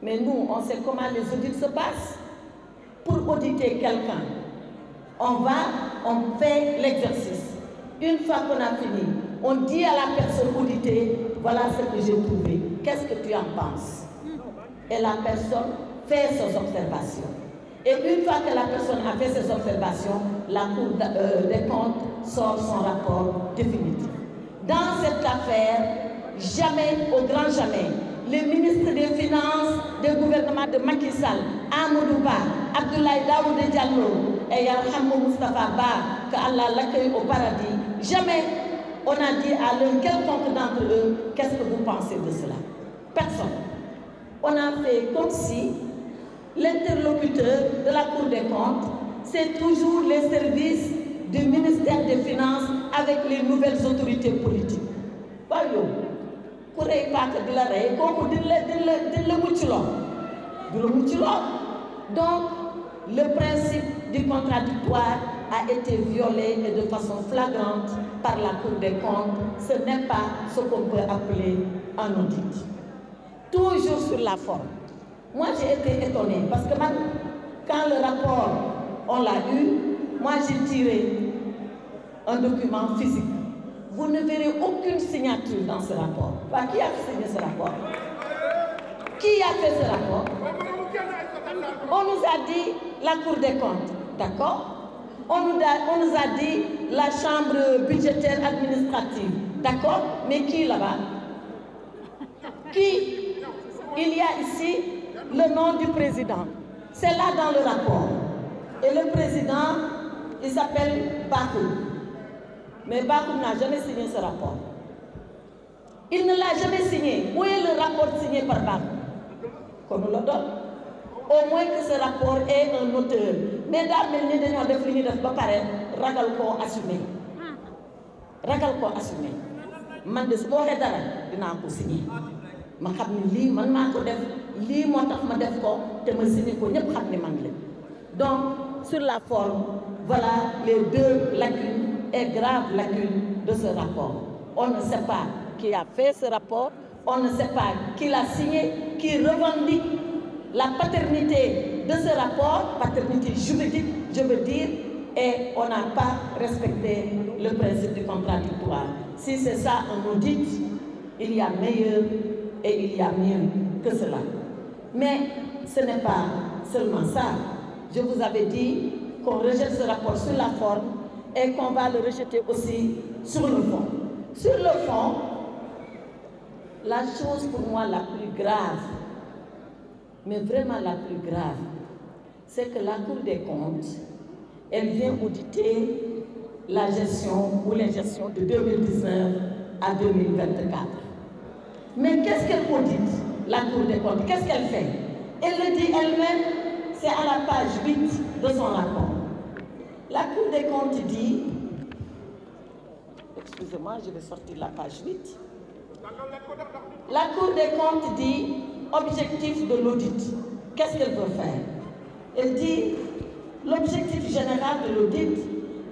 Mais nous, on sait comment les audits se passent. Pour auditer quelqu'un, on fait l'exercice. Une fois qu'on a fini, on dit à la personne auditée, voilà ce que j'ai trouvé. Qu'est-ce que tu en penses? Et la personne fait ses observations. Et une fois que la personne a fait ses observations, la Cour des comptes sort son rapport définitif. Dans cette affaire, jamais, au grand jamais, les ministres des Finances du gouvernement de Macky Sall, Amadou Ba, Abdoulaye Daouda Diallo et Yarhamou Moustapha Ba, que Allah l'accueille au paradis, jamais on a dit à l'un quelconque d'entre eux, qu'est-ce que vous pensez de cela? Personne. On a fait comme si l'interlocuteur de la Cour des comptes, c'est toujours les services du ministère des Finances avec les nouvelles autorités politiques. Voyons. Donc, le principe du contradictoire a été violé et de façon flagrante par la Cour des comptes. Ce n'est pas ce qu'on peut appeler un audit. Toujours sur la forme. Moi, j'ai été étonnée parce que quand le rapport, on l'a eu, moi, j'ai tiré un document physique. Vous ne verrez aucune signature dans ce rapport. Qui a signé ce rapport? Qui a fait ce rapport? On nous a dit la Cour des comptes, d'accord? On nous a dit la Chambre budgétaire administrative, d'accord? Mais qui là-bas? Qui? Il y a ici le nom du président. C'est là dans le rapport. Et le président, il s'appelle Bakou. Mais Bakou n'a jamais signé ce rapport. Il ne l'a jamais signé. Où est le rapport signé par Bakou? Qu'on nous le donne. Au moins que ce rapport ait un auteur. Mais là, nous avons défini de ragal ko assumé. Ragal ko assumé. Man de bo xé dara dina ko signé. Ma xamni li man mako def li motax ma def ko te ma signé ko ñep xamni man la. Donc sur la forme, voilà les deux lacunes et graves lacunes de ce rapport. On ne sait pas qui a fait ce rapport, on ne sait pas qui l'a signé, qui revendique la paternité de ce rapport, paternité juridique, je veux dire, et on n'a pas respecté le principe du contradictoire. Si c'est ça un audit, il y a meilleur et il y a mieux que cela. Mais ce n'est pas seulement ça. Je vous avais dit qu'on rejette ce rapport sur la forme et qu'on va le rejeter aussi sur le fond. Sur le fond, la chose pour moi la plus grave, mais vraiment la plus grave, c'est que la Cour des comptes, elle vient auditer la gestion ou les gestions de 2019 à 2024. Mais qu'est-ce qu'elle audite, la Cour des comptes? Qu'est-ce qu'elle fait? Elle le dit elle-même, c'est à la page 8 de son rapport. La Cour des comptes dit, excusez-moi, je vais sortir la page 8. La Cour des comptes dit, objectif de l'audit. Qu'est-ce qu'elle veut faire? Elle dit, l'objectif général de l'audit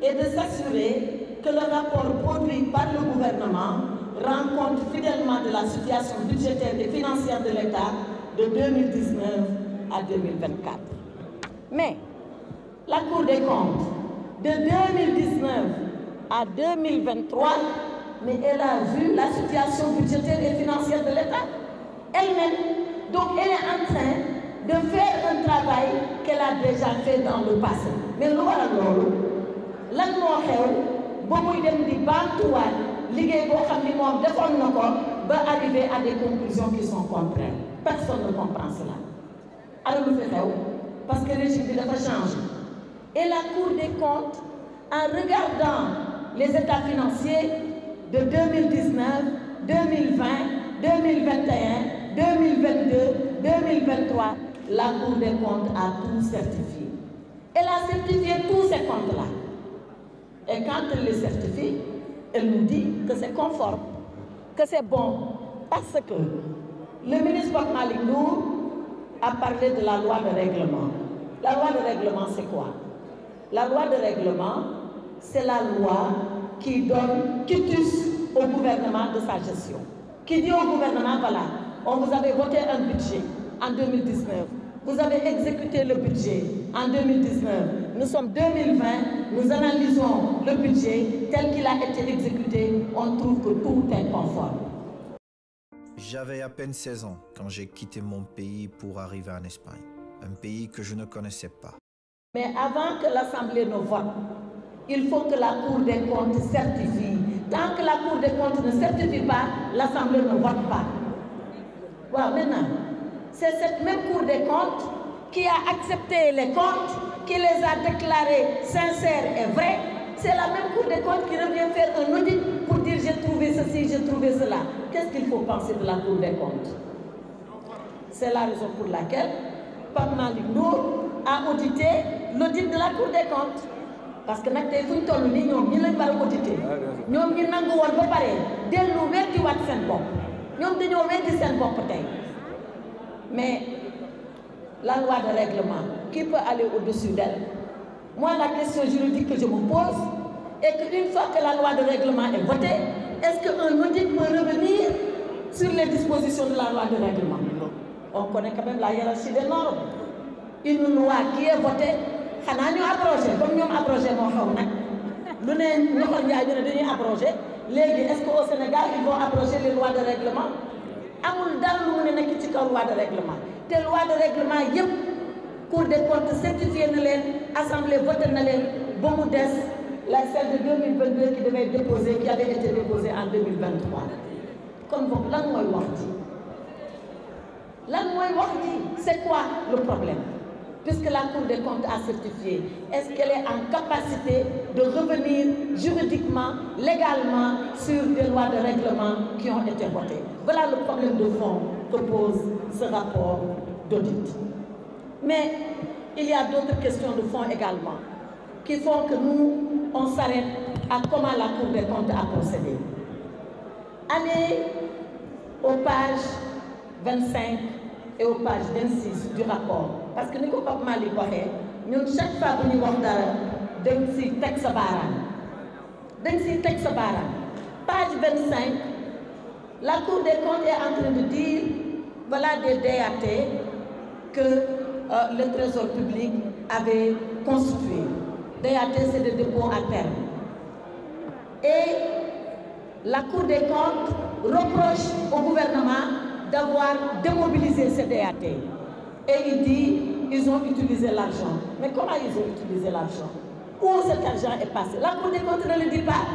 est de s'assurer que le rapport produit par le gouvernement rend compte fidèlement de la situation budgétaire et financière de l'État de 2019 à 2024. Mais la Cour des comptes, de 2019 à 2023, mais elle a vu la situation budgétaire et financière de l'État elle-même. Donc elle est en train de faire un travail qu'elle a déjà fait dans le passé. Mais nous voilà lan moo xew ba muy dem di baamtuwaat liggéey boo xam ni moom defoon na ko ba arriver à des conclusions qui sont contraires. Personne ne comprend cela. Alors lu fi xew parce que le régime bi dafa changé. Et la Cour des comptes, en regardant les états financiers de 2019, 2020, 2021, 2022, 2023, la Cour des comptes a tout certifié. Elle a certifié tous ces comptes-là. Et quand elle les certifie, elle nous dit que c'est conforme, que c'est bon. Parce que le ministre Pape Malick Ndour a parlé de la loi de règlement. La loi de règlement, c'est quoi? La loi de règlement, c'est la loi qui donne quitus au gouvernement de sa gestion. Qui dit au gouvernement, voilà, on vous avait voté un budget. en 2019. Vous avez exécuté le budget en 2019. Nous sommes 2020, nous analysons le budget tel qu'il a été exécuté. On trouve que tout est conforme. J'avais à peine 16 ans quand j'ai quitté mon pays pour arriver en Espagne, un pays que je ne connaissais pas. Mais avant que l'Assemblée ne vote, il faut que la Cour des comptes certifie. Tant que la Cour des comptes ne certifie pas, l'Assemblée ne vote pas. Voilà, maintenant, c'est cette même Cour des comptes qui a accepté les comptes, qui les a déclarés sincères et vrais. C'est la même Cour des comptes qui revient faire un audit pour dire j'ai trouvé ceci, j'ai trouvé cela. Qu'est-ce qu'il faut penser de la Cour des comptes? C'est la raison pour laquelle Pape Malick Ndour a audité l'audit de la Cour des comptes. Parce que nag tey fu ñu toll nii ñoom ñi lañ war a audité ñoom ñi nangu woon ba pare dellu weddi waat seen bopp ñoom dañoo weddi seen bopp tey. Mais la loi de règlement, qui peut aller au-dessus d'elle? Moi, la question juridique que je me pose est qu'une fois que la loi de règlement est votée, est-ce qu'un audit peut revenir sur les dispositions de la loi de règlement? On connaît quand même la hiérarchie des normes. Une loi qui est votée, xanaa ñu abrogé comme ñoom abrogé moo xaw nag lu ne ñoxor njaay ñu ne dañuy abrogé léegi est-ce que au Sénégal ils vont abroger les lois de règlement? Amul dara lu mu ne nekk ci kaw loi de règlement te loi de règlement yëpp Cour des comptes certifié na leen assemblée voté na leen ba mu des la celle de 2022 qui devait déposer qui avait été déposée en 2023. kon boog lan mooy wax ji lan mooy wax ji c'est quoi le problème? Puisque la Cour des comptes a certifié, est-ce qu'elle est en capacité de revenir juridiquement, légalement sur des lois de règlement qui ont été votées? Voilà le problème de fond que pose ce rapport d'audit. Mais il y a d'autres questions de fond également qui font que nous, on s'arrête à comment la Cour des comptes a procédé. Allez aux pages 25 et aux pages 26 du rapport. Parce que ni ko Pape Malick waxee ñun chaque fois bu ñuy wax dara dañ siy teg sa baaraam page 25 la Cour des comptes est en train de dire voilà des DAT que le Trésor public avait constitué. DAT c'est des dépôts à terme. Et la Cour des comptes reproche au gouvernement d'avoir démobilisé ces DAT. Et il dit, ils ont utilisé l'argent. Mais comment ils ont utilisé l'argent? Où cet argent est passé? La Cour des comptes ne le dit pas.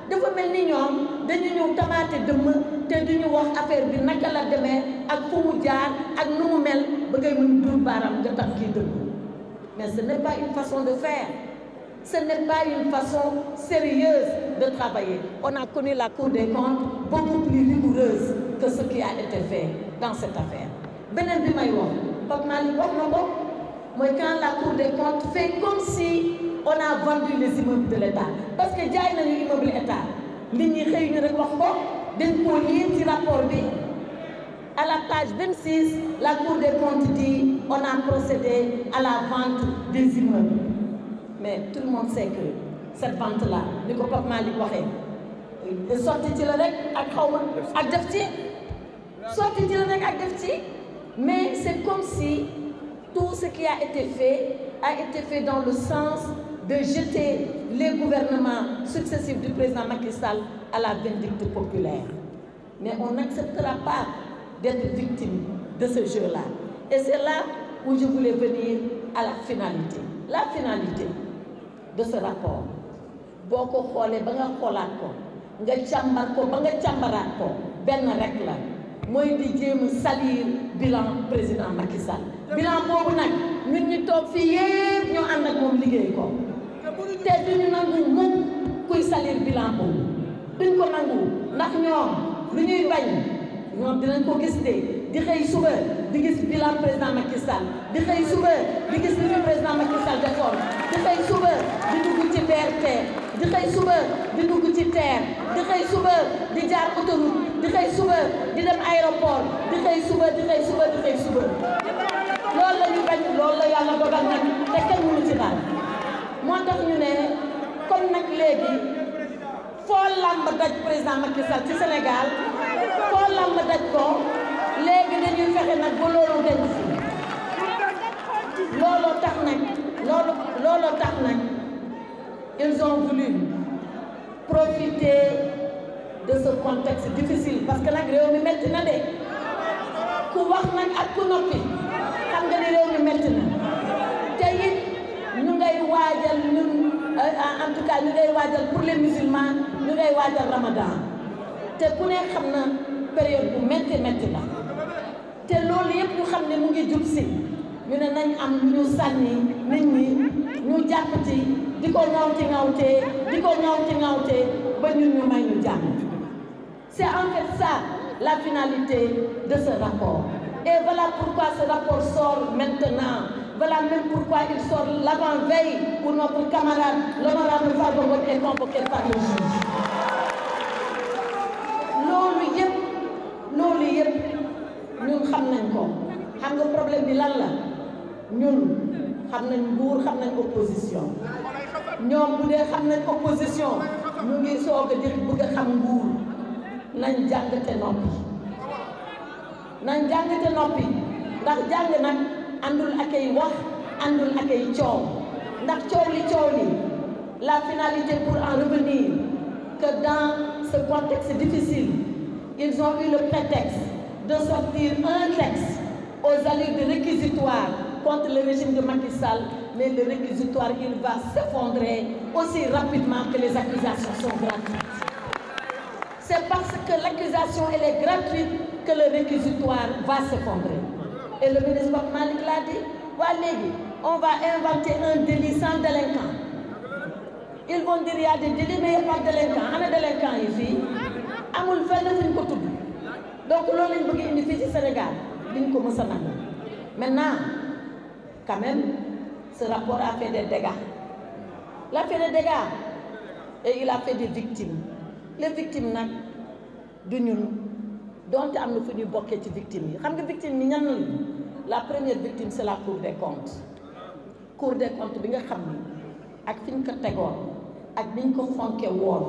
Dafa mel ni ñoom dañu ñëw tamaate dëmm te duñu wax affaire bi naka la demee ak fu mu jaar ak nu mu mel ba ngay mën dul baaraam nga tax kii dëgg. Mais ce n'est pas une façon de faire. Ce n'est pas une façon sérieuse de travailler. On a connu la Cour des comptes beaucoup plus rigoureuse que ce qui a été fait dans cette affaire. Beneen bi may wax Pape Malick wax na ko mooy quand la Cour des comptes fait comme si on a vendu les immeubles de l'État parce que jaay nañu immeuble État nit ñi xëy ñu rek wax ko dañ koo lire ci rapport bi. À la page 26, la Cour des comptes dit on a procédé à la vente des immeubles. Mais tout le monde sait que cette vente-là ni ko Pape Malick waxee sorti ci la rek ak xawma ak def ci sorti ci la rek ak def ci. Mais c'est comme si tout ce qui a été fait dans le sens de jeter les gouvernements successifs du président Macky Sall à la vindicte populaire. Mais on n'acceptera pas d'être victime de ce jeu-là. Et c'est là où je voulais venir à la finalité. La finalité de ce rapport, boo ko xoolee ba nga xoolaat ko nga càmbar ko ba nga càmbaraat ko benn rek la. mooy di jéem a salir bilan président Macky Sall bilan boobu nag ñun ñu toog fii yépp ñoo ànd ak moom liggéey ko te duñu nangu mukk kuy salir bilan boobu duñ ko nangu ndax ñoom lu ñuy bañ ñoom dinañ ko gis di xëy suba di gis bilan président Macky Sall di xëy suba di gis li fi président Macky Sall defoon di xëy suba di dugg ci BRT di xëy suba di dugg ci TER di xëy suba di jaar autoroute di xëy suba di dem aéroport di xëy suba di xëy suba di xëy suba loolu la ñu bañ loolu la yàlla dogal nag te kenn mënu ci daal moo tax ñu ne comme nag léegi foo lamb daj président Macky Sall ci Sénégal foo lamb daj ko léegi dañuy fexe fexe nag ba loolu dañ fi looloo tax nag ils ont voulu profiter de ce contexte difficile parce que nag réew mi metti na de ku wax nag ak ku noppi xam nga ni réew mi metti na te it ñu ngay waajal ñun en tout cas ñu ngay waajal pour les musulmans ñu ngay waajal Ramadan te ku ne xam na période bu metti la te loolu yëpp ñu xam ne mu ngi jub si ñu ne nañ am lu ñu sànni nit ñi ñu jàpp ci di ko ŋawtee ba ñun ñu may ñu jàmm. C'est en fait ça la finalité de ce rapport. Et voilà pourquoi ce rapport sort maintenant. Voilà même pourquoi il sort l'avant-veille où notre camarade, l'honorable Farba Ngom, est convoqué par le juge. loolu yëpp ñun xam nañ ko xam nga problème bi lan la ñun xam nañ nguur xam nañ opposition ñoom bu dee xam nañ opposition ñu ngi soog a di bëgg a xam nguur nañ jàngate noppi ndax jàng nag àndul ak ay wax àndul ak ay coow ndax coow li la finalité pour en revenir que dans ce contexte difficile ils ont eu le prétexte de sortir un texte aux allures de réquisitoire contre le régime de Macky Sall, mais le réquisitoire il va s'effondrer aussi rapidement que les accusations sont gratuites. C'est parce que l'accusation elle est gratuite que le réquisitoire va s'effondrer. Et le ministre Pape Malick l'a dit, waa léegi on va inventer un délit sans délinquant. Ils vont dire il y a des délits mais il n'y a pas de délinquant. Ana délinquant yi fii amul fenn fuñ ko tudd. Donc loolu lañ bëgg indi fii ci Sénégal duñ ko mës a nangu. Maintenant quand même ce rapport a fait des dégâts. Il a fait des dégâts et il a fait des victimes. Les victimes nag du ñun donte am na fu ñuy bokkee ci victimes yi xam nga victime yi ñan la première victime c'est la Cour des comptes. Cour des comptes bi nga xam ni ak fi ñu ko tegoon ak niñ ko fonke woon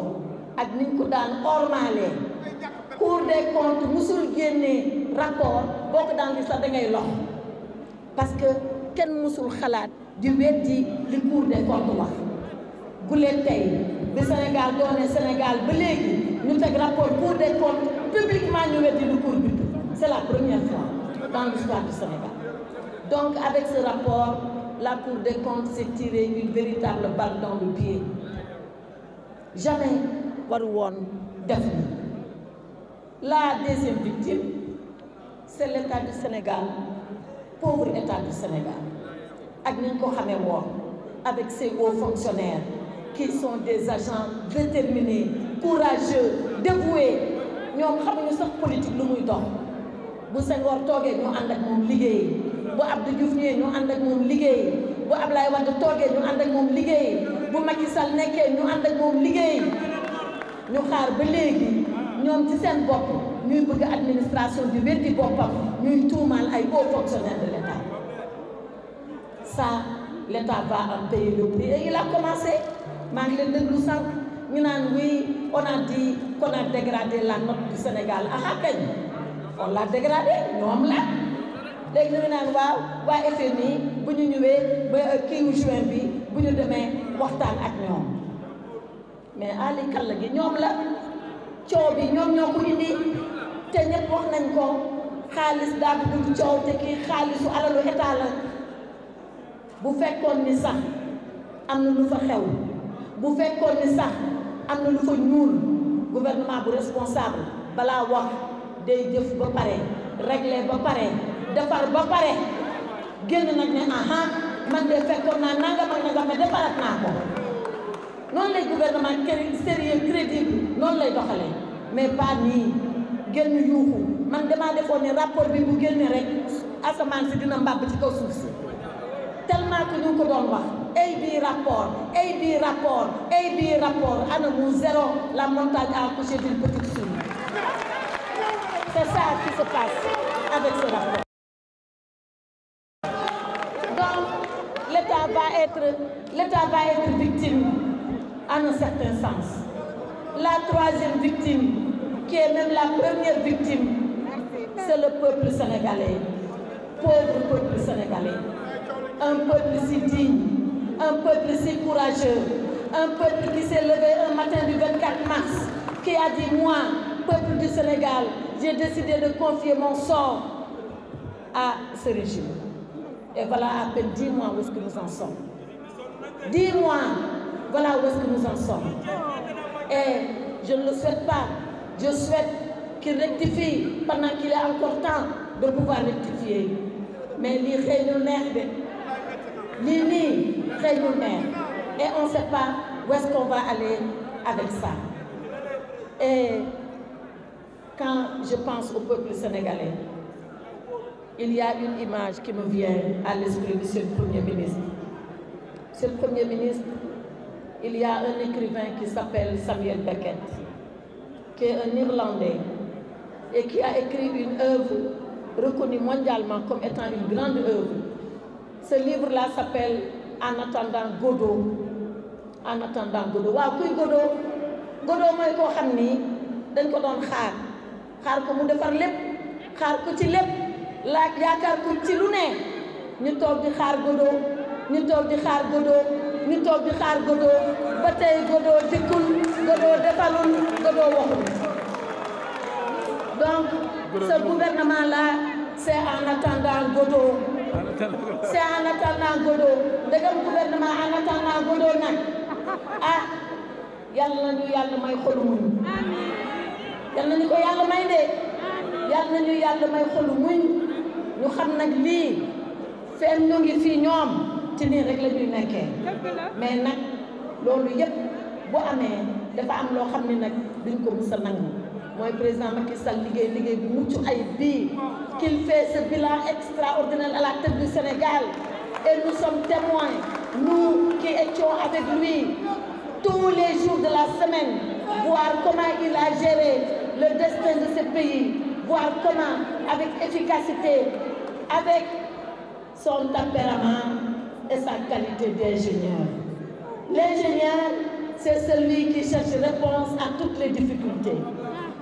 ak niñ ko daan ormalee Cour des comptes musul génnee rapport boo ko daan di sax da ngay lox parce que kenn musul xalaat di weddi li Cour des comptes wax guleen tey bi Sénégal doone Sénégal ba léegi ñu teg rapport Cour des comptes publiquement ñu weddi lu Cour bi c'est la première fois dans l'histoire du Sénégal. Donc avec ce rapport la Cour des comptes s'est tiré une véritable balle dans le pied. Jamais waru woon def ni. La deuxième victime c'est l'État du Sénégal, pauvre État du Sénégal ak ni ñu ko xamee woon avec ses hauts fonctionnaires qui sont des agents déterminés, courageux, dévoués. Ñoom xamuñu sax politique lu muy dox. Bu Senghor toogee ñu ànd ak moom liggéey bu Abdou Diouf ñëwee ñu ànd ak moom liggéey bu Ablaye Wade toogee ñu ànd ak moom liggéey bu Macky Sall nekkee ñu ànd ak moom liggéey ñu xaar ba léegi ñoom ci seen bopp ñuy bëgg administration bi weddi boppam ñuy tuumaal ay hauts fonctionnaires de l'État. Ça l'État va en payer le prix et il a commencé maa ngi leen déglu sànq ñu naan oui on a dit qu'on a dégradé la note du Sénégal aha kañ on l'a dégradé ñoom la léegi ñu ngi naan waaw waa FMI bu ñu ñëwee ba kiiwu juin bi bu ñu demee waxtaan ak ñoom mais ali kàll gi ñoom la coow bi ñoom ñoo ko indi te ñëpp wax nañ ko xaalis daa dugg coow te kii xaalisu alalu état la bu fekkoon ni sax am na lu fa xew bu fekkoon ni sax am na lu fa ñuul gouvernement bu responsable balaa wax day jëf ba pare régler ba pare defar ba pare génn nag ne aha man de fekkoon naa nangam ak nangam mais defarat naa ko noonu lay gouvernement sérieux crédible noonu lay doxalee mais pas nii génn yuuxu man damaa defoon ne rapport bi bu génne rek asamaan si dina mbàbb ci kaw suuf si tellement que ñu ko doon wax ay bii rapport ana mu zéro la montagne a accouché d'une petite souris. C'est ça qui se passe avec ce rapport. Donc l'État va être victime en un certain sens. La troisième victime, qui est même la première victime, c'est le peuple sénégalais, pauvre peuple sénégalais, un peuple si digne, un peuple si courageux, un peuple qui s'est levé un matin du 24 mars, qui a dit, moi, peuple du Sénégal, j'ai décidé de confier mon sort à ce régime. Et voilà à peine 10 mois où est-ce que nous en sommes. 10 mois, voilà où est-ce que nous en sommes. Et je ne le souhaite pas. Je souhaite qu'il rectifie pendant qu'il est encore temps de pouvoir rectifier. Mais li xëy neex de. Li nii xëy neex. Et on ne sait pas où est-ce qu'on va aller avec ça. Et quand je pense au peuple sénégalais, il y a une image qui me vient à l'esprit, monsieur le Premier ministre. Monsieur le Premier ministre, il y a un écrivain qui s'appelle Samuel Beckett, qui est un Irlandais et qui a écrit une œuvre reconnue mondialement comme étant une grande œuvre. Ce livre-là s'appelle En attendant Godot. En attendant Godot. Waaw kuy Godot? Godot mooy koo xam ni dañ ko doon xaar ko mu defar lépp, xaar ko ci lépp, laaj yaakaar ko ci lu ne, ñu toog di xaar Godot, ñu toog di xaar Godot, ñu toog di xaar Godot, ba tey Godot dikkul, Godot defalul, Godot waxul. Donc, ce gouvernement-là, c'est en attendant Godot. C'est en attendant Godot. Ndegam gouvernement en attendant Godot nag, ah, yàlla nañu yàlla may xolu muñ. Yàlla nañu ko yàlla may de. Yàlla nañu yàlla may xolu muñ. Ñu xam nag lii feem ñu ngi fii ñoom ci nii rek la ñuy nekkee. Mais nag loolu yëpp bu amee dafa am loo xam ne nag duñ ko mus a nangu. Mooy président Macky Sall liggéey bu mucc ayib bii qu'il fait ce bilan extraordinaire à la tête du Sénégal. Et nous sommes témoins, nous qui étions avec lui tous les jours de la semaine, voir comment il a géré le destin de ce pays, voir comment, avec efficacité, avec son tempérament et sa qualité d'ingénieur. L'ingénieur, c'est celui qui cherche réponse à toutes les difficultés.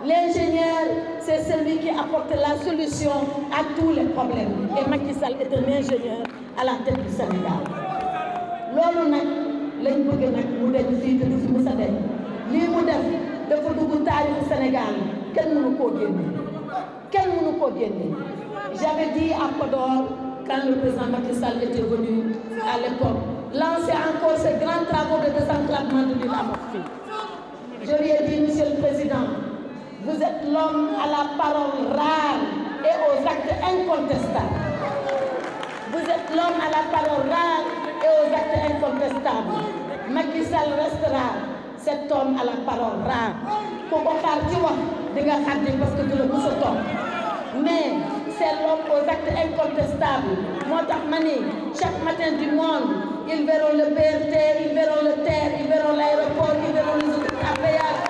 L'ingénieur, c'est celui qui apporte la solution à tous les problèmes. Et Macky Sall est un ingénieur à la tête du Sénégal. Loolu nag lañ bëgg nag mu deñ fii te du fi mës a deñ lii mu def dafa dugg taarixu Sénégal kenn mënu koo génne. J'avais dit à Podor quand le président Macky Sall était venu à l'époque lancer encore ces grands travaux de désenclavement de l'île à Morphée. Je lui ai dit, monsieur le président, vous êtes l'homme à la parole rare et aux actes incontestables. Vous êtes l'homme à la parole rare et aux actes incontestables. Macky Sall restera cet homme à la parole rare. Ku ko xaar ci wax di nga xaddi parce que du la mës a toog. Mais c'est l'homme aux actes incontestables. Moo tax ma ni chaque matin du monde, ils verront le BRT, ils verront le TER, ils verront l'aéroport, ils verront les autoroutes à péage.